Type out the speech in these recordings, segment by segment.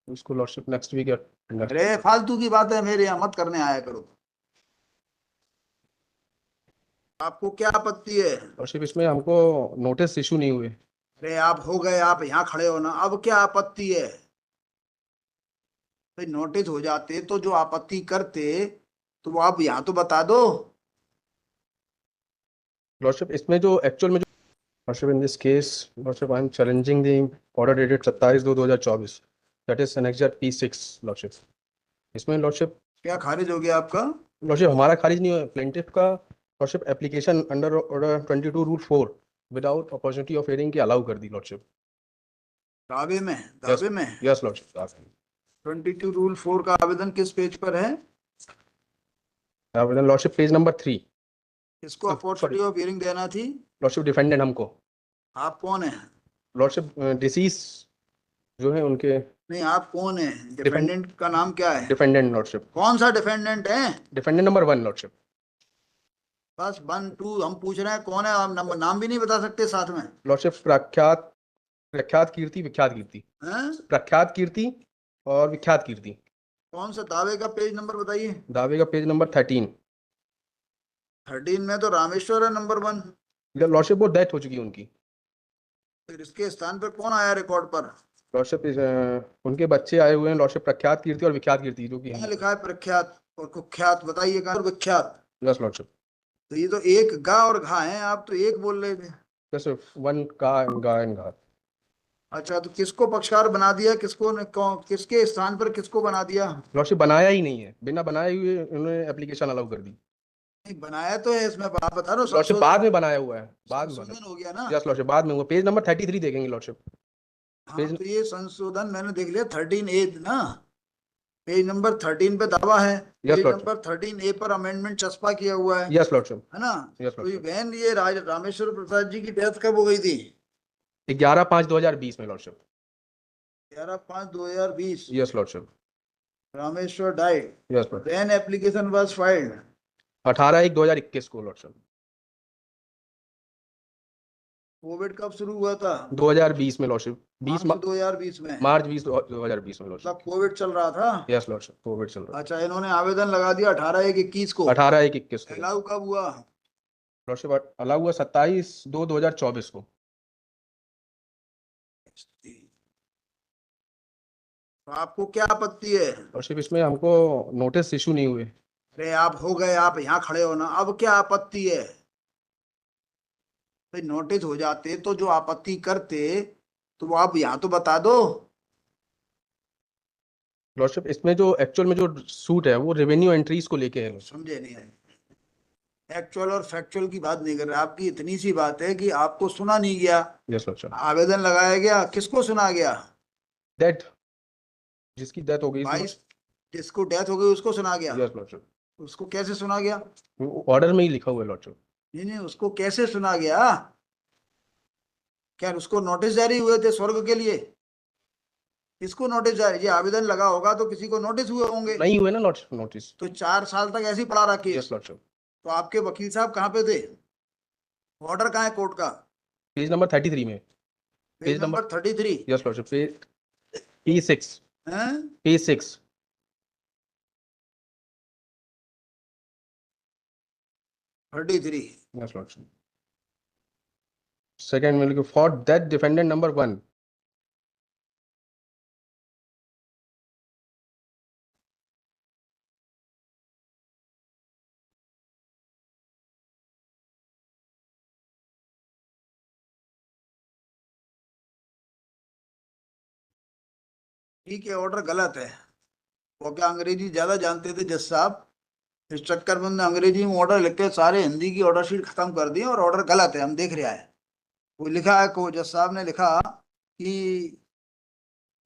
उसको lordship next week या अरे फालतू की बात है, मेरे यहाँ मत करने आया करो। आपको क्या आपत्ति है? लॉर्डशिप इसमें हमको नोटिस इशू नहीं हुए। अरे आप हो गए, आप यहाँ खड़े हो ना, अब क्या आपत्ति है? भाई नोटिस हो जाते तो जो आपत्ति करते तो वो आप यहाँ तो बता दो। लॉर्डशिप इसमें जो एक्चुअल में जो lordship in this case, lordship I am challenging the order dated 27/2/2024, that is annexure P6 lordship. इसमें लॉर्डशिप क्या खारिज हो गया आपका? लॉर्डशिप हमारा खारिज नहीं हुआ, प्लेंटिफ का lordship application under order 22 rule 4 without opportunity of hearing की अलाउ कर दी लॉर्डशिप। दावे में? यस, दावे में यस लॉर्डशिप। 22 रूल 4 का आवेदन किस पेज पर है? आवेदन लॉर्डशिप पेज नंबर 3। किसको अपॉर्चुनिटी ऑफ हियरिंग देना थी? लॉर्डशिप डिफेंडेंट हमको। आप कौन है? लॉर्डशिप डिसीज जो है उनके नहीं, आप कौन है? डिफेंडेंट का नाम क्या है? Defendant lordship. कौन सा डिफेंडेंट है? Defendant number 1 lordship. बस 1 2 हम पूछ रहे हैं कौन है, आप नाम भी नहीं बता सकते साथ में? लॉर्डशिप प्रख्यात प्रख्यात कीर्ति विख्यात कीर्ति। हैं? प्रख्यात कीर्ति और विख्यात कीर्ति। कौन सा दावे का पेज नंबर बताइए? दावे का पेज नंबर 13। 13 में तो रामेश्वर है नंबर 1। लॉर्डशिप वो डेथ हो चुकी है उनकी। फिर इसके स्थान पर कौन आया रिकॉर्ड पर? लॉर्डशिप उनके बच्चे आए हुए हैं लॉर्डशिप, प्रख्यात कीर्ति और विख्यात कीर्ति, जो कि क्या लिखा है? प्रख्यात और कुख्यात बताइए कहाँ? और विख्यात? Yes lordship. तो ये तो एक गा और घा है, आप तो एक बोल रहे थे। यस, वन का गा एंड गा। अच्छा, तो किसको पक्षकार बना दिया, किसके स्थान पर किसको बना दिया? लॉर्डशिप बनाया ही नहीं है, बिना बनाए हुए उन्होंने एप्लीकेशन अलाउ कर दी। नहीं, बनाया तो है इसमें, आप बता रहे हो लॉर्डशिप बाद में बनाया हुआ है, बाद में संशोधन बना। हो गया ना? यस लॉर्डशिप बाद में हुआ, पेज नंबर 33 देखेंगे लॉर्डशिप। हाँ, पेज तो ये संशोधन मैंने देख लिया 13A ना। पेज नंबर 13 पे दावा है। Yes page lordship. Number 13A पर अमेंडमेंट चस्पा किया हुआ यस लॉर्डशिप। है ना? यस तो ये लॉर्डशिप। बहन, ये रामेश्वर प्रसाद जी की डेथ कब हो गई थी? 11/5/2020 में lordship. 11/5/2020 yes lordship. Rameshwar died. Yes lordship. Then application was filed 18/1/2021 को लॉर्डशिप। कोविड कब शुरू हुआ था? 2020 में लॉर्डशिप। 20 मार्च 2020 में? मार्च 2020 में मतलब लॉर्डशिप। कोविड चल रहा था? यस लॉर्डशिप, कोविड चल रहा अच्छा, इन्होंने आवेदन लगा दिया 18/1/21 को। था। 18/1/21 को अलाउ कब हुआ? लॉर्डशिप अलाउ हुआ 27/2/2024 को। तो आपको क्या आपत्ति है? लॉर्डशिप इसमें हमको नोटिस इशू नहीं हुए। अरे आप हो गए, आप यहाँ खड़े हो ना, अब क्या आपत्ति है? भाई नोटिस हो जाते तो जो आपत्ति करते तो वो आप यहाँ तो बता दो। लॉर्डशिप इसमें जो एक्चुअल में जो सूट है वो रेवेन्यू एंट्रीज को लेके है। समझे नहीं? एक्चुअल और फैक्चुअल की बात नहीं कर रहे, आपकी इतनी सी बात है कि आपको सुना नहीं गया। Yes lordship. आवेदन लगाया गया, किसको सुना गया? डेथ, जिसकी डेथ हो गई। 22, जिसको डेथ हो गई उसको सुना गया? Yes lordship. उसको कैसे सुना गया? ऑर्डर में ही लिखा हुआ है लॉर्डशिप। नहीं नहीं, उसको कैसे सुना गया? क्या उसको नोटिस जारी हुए थे स्वर्ग के लिए? किसको नोटिस जारी? ये आवेदन लगा होगा तो किसी को नोटिस हुए होंगे। नहीं हुए ना नोटिस। तो 4 साल तक ऐसे ही पड़ा रहा केस। Yes lordship. तो आपके वकील साहब कहाँ पे थे? ऑर्डर कहाँ है कोर्ट का? पेज नंबर 33 में। Page number 33? Yes lordship, page P6। हैं? P6। 33? Yes lordship. सेकंड में फॉर दैट डिफेंडेंट नंबर 1। ठीक है, ऑर्डर गलत है। वो क्या अंग्रेजी ज्यादा जानते थे जज साहब? इस चक्कर में उन्होंने अंग्रेजी में ऑर्डर लिख के सारे हिंदी की ऑर्डर शीट खत्म कर दी और ऑर्डर गलत है, हम देख रहे हैं। वो लिखा है, को जज साहब ने लिखा कि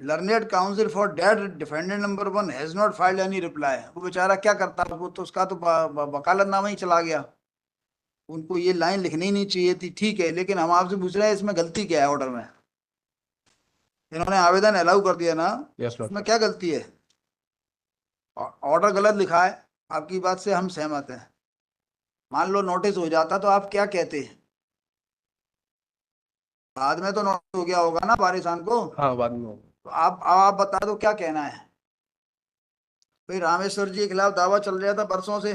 learned counsel for the defendant number 1 has not filed any reply. वो बेचारा क्या करता, वो तो उसका तो वकालतनामा ही चला गया। उनको ये लाइन लिखनी ही नहीं चाहिए थी, ठीक है, लेकिन हम आपसे पूछ रहे हैं इसमें गलती क्या है ऑर्डर में? इन्होंने आवेदन अलाउ कर दिया ना, यस उसमें लॉर्डशिप। क्या गलती है? ऑर्डर गलत लिखा है, आपकी बात से हम सहमत हैं। मान लो नोटिस हो जाता तो आप क्या कहते? बाद में तो नोटिस हो गया होगा ना वारिसान को? हाँ बाद में होगा। तो आप बता दो क्या कहना है। भाई रामेश्वर जी के खिलाफ दावा चल रहा था परसों से,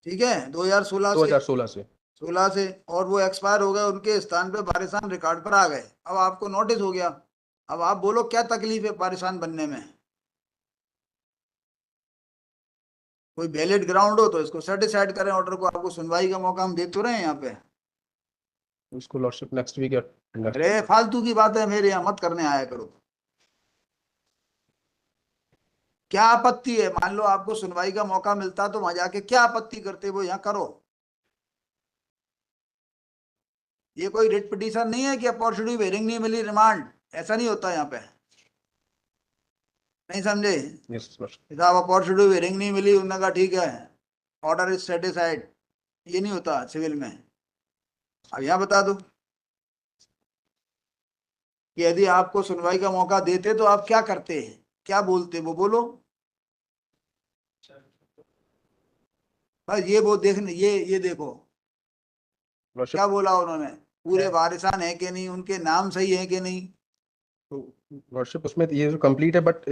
ठीक है, 2016 से, 2016 से। 16 से, और वो एक्सपायर हो गए, उनके स्थान पे पारिसान रिकॉर्ड पर आ गए। अब आपको नोटिस हो गया। अब आप बोलो क्या तकलीफ है पारिसान बनने में। कोई वैलिड ग्राउंड हो तो इसको सेटिस्फाइड करें ऑर्डर को, आपको सुनवाई का मौका हम दे तो रहे हैं यहाँ पे। उसको लॉर्डशिप नेक्स्ट वीक या अरे फालतू की बात है, मेरे यहाँ मत करने आया करो। क्या आपत्ति है, मान लो आपको सुनवाई का मौका मिलता तो वहां जाके क्या आपत्ति करते, वो यहाँ करो। ये कोई रिट पिटीशन नहीं है कि अपॉर्चुनिटी हेयरिंग नहीं मिली रिमांड, ऐसा नहीं होता यहाँ पे, नहीं समझे। Yes lordship. साहब अपॉर्चुनिटी हेयरिंग नहीं मिली, उन्होंने कहा ठीक है, ऑर्डर इज सेटिस्फाइड, ये नहीं होता सिविल में। अब यहाँ बता दो कि यदि आपको सुनवाई का मौका देते तो आप क्या करते, क्या बोलते, वो बोलो। बस ये वो देखने, ये देखो लॉर्डशिप क्या बोला उन्होंने, पूरे वारिसान है कि नहीं, उनके नाम सही है कि नहीं। लॉर्डशिप उसमें ये जो कंप्लीट है बट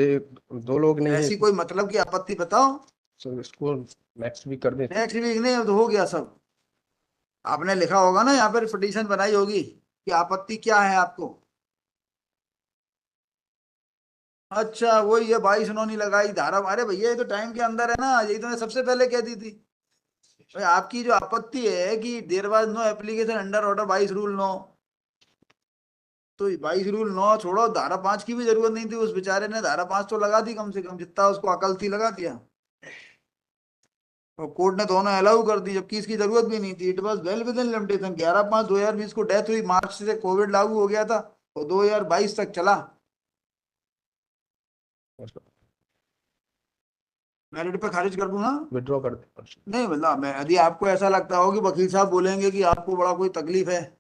दो लोग नहीं है, ऐसी कोई मतलब की आपत्ति बताओ। सो इसको नेक्स्ट वीक कर दें। नेक्स्ट वीक नहीं तो हो गया सब। आपने लिखा होगा ना यहाँ पर, पिटीशन बनाई होगी कि आपत्ति क्या है आपको। अच्छा वही है, 22 उन्होंने लगाई धारा। अरे भैया ये तो टाइम के अंदर है ना, यही तो मैं सबसे पहले कह दी थी। भाई आपकी जो आपत्ति है कि there was no application under order 22 rule 9, तो 22 रूल 9 छोड़ो, धारा 5 की भी जरूरत नहीं थी, उस बेचारे ने धारा 5 तो लगा दी, कम से कम जितना उसको अकल थी लगा दिया, और कोर्ट ने दोनों अलाउ कर दी, जबकि इसकी जरूरत भी नहीं थी। It was well with in limitation. 11/5/2020 को डेथ हुई, मार्च से कोविड लागू हो गया था, और 2022 तक चला। मेरिट पे खारिज कर दूं ना। विड्रॉ कर दें लॉर्डशिप। नहीं मतलब मैं, यदि आपको ऐसा लगता हो कि वकील साहब बोलेंगे कि आपको बड़ा कोई तकलीफ है,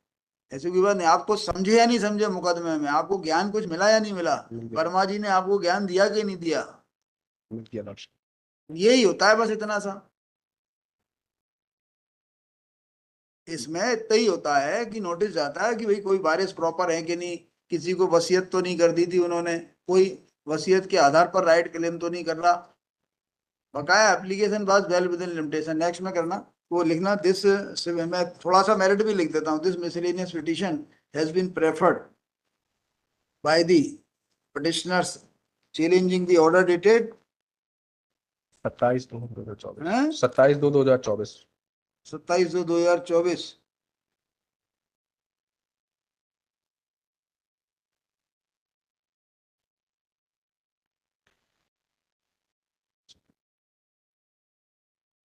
ऐसी कोई बात नहीं। आपको समझे या नहीं समझे मुकदमे में, आपको ज्ञान कुछ मिला या नहीं मिला, मिल गया, वर्मा जी ने आपको ज्ञान दिया कि नहीं दिया। मिल गया लॉर्डशिप। यही होता है बस, इतना सा। इसमें इतना ही होता है कि नोटिस जाता है कि भाई कोई वारिस प्रॉपर है कि नहीं, किसी को वसीयत तो नहीं कर दी थी उन्होंने, कोई वसीयत के आधार पर राइट क्लेम तो नहीं कर रहा, बकाया एप्लीकेशन बस well with in limitation. Next में करना वो लिखना, दिस, मैं थोड़ा सा मेरिट भी लिख देता हूँ, this miscellaneous petition has been preferred by the petitioners challenging the order dated 27/2/2024। 27/2/2024। 27/2/2024।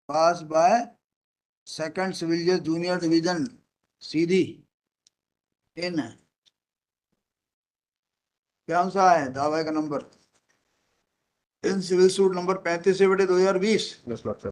Pass by second civil जज जूनियर डिवीजन सीधी इन, क्या सा है दावे का नंबर, in civil suit number 35/2020। Yes lordship.